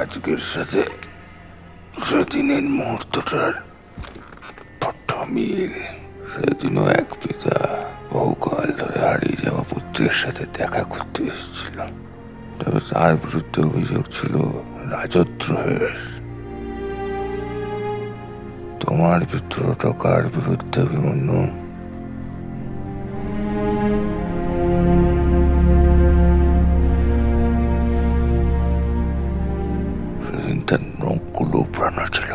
আজকের সাথে সেদিনের মুহূর্তটার বড্ড মিল। সেদিনও এক পিতা বহুকাল ধরে হারিয়ে যাওয়া পুত্রের সাথে দেখা করতে এসেছিল, তবে তার বিরুদ্ধে অভিযোগ ছিল রাজদ্রোহের। তোমার বিদ্রোহটা কার বিরুদ্ধে অভিমন্যু? সেদিন তার নখগুলো প্রাণা ছিল,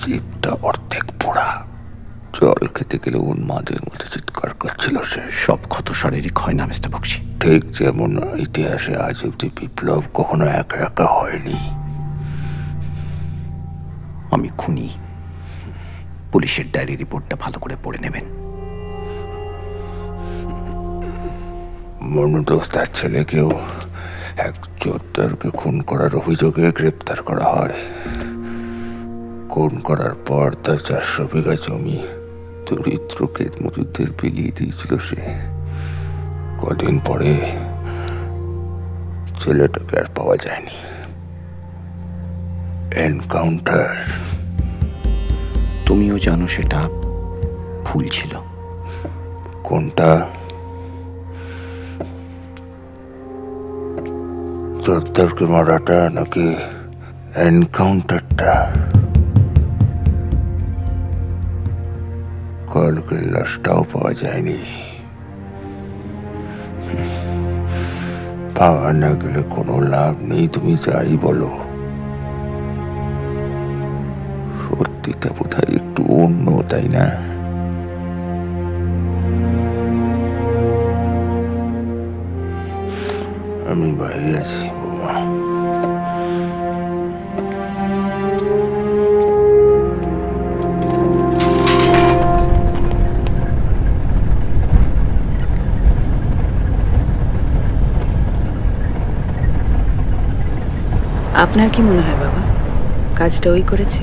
জিভটা অর্ধেক পোড়া, জল খেতে গেলে উন্মাদের মতো চিৎকার করছিল সে। সব ক্ষত শারীরিক হয় না মিস্টার বক্সি। ঠিক যেমন ইতিহাসে আজ অব্দি বিপ্লব কখনো একা একা হয়নি। আমি খুনি। পুলিশের ডায়েরি রিপোর্টটা ভালো করে পড়ে নেবেন। মনুদোষ তার ছেলেকেও এক যোদ্ধারকে খুন করার অভিযোগে গ্রেপ্তার করা হয়। খুন করার পর তার 400 বিঘা জমি দরিদ্র ক্ষেত মজুরদের বিলিয়ে দিয়েছিল সে। কদিন পরে ছেলেটাকে আর পাওয়া যায়নি। এনকাউন্টার। তুমিও জানো সেটা ভুল ছিল। কোনটা? যোদ্ধারকে মারাটা নাকি এনকাউন্টারটা? কালকে লাশটাও পাওয়া যায়নি। পাওয়া না গেলে কোনো লাভ নেই, তুমি যাই বলো। সত্যিটা বোধহয় একটু অন্য, তাই না? আমি বাইরে আছি বৌমা। আপনার কি মনে হয় বাবা, কাজটা ওই করেছে?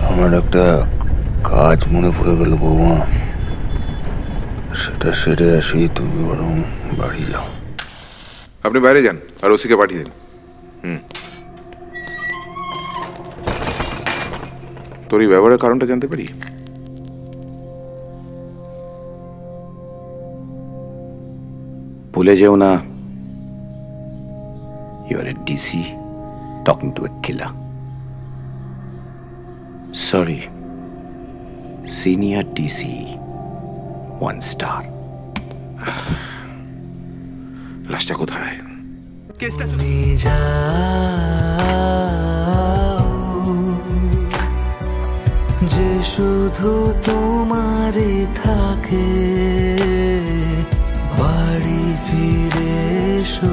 আমার একটা কাজ মনে পড়ে গেল বৌমা, সেটা সেরে আসি। তুমি বরং বাড়ি যাও। আপনি বাইরে যান আর ওসিকে পাঠিয়ে দিন। তোর এই ব্যবহারের কারণটা জানতে পারি? ভুলে যেও না, you are a DC talking to a killer. Sorry, senior DC, 1 star. লাশটা কোথায়? যে শুধু তোমারে থাকে, বাড়ি ফিরে এসো।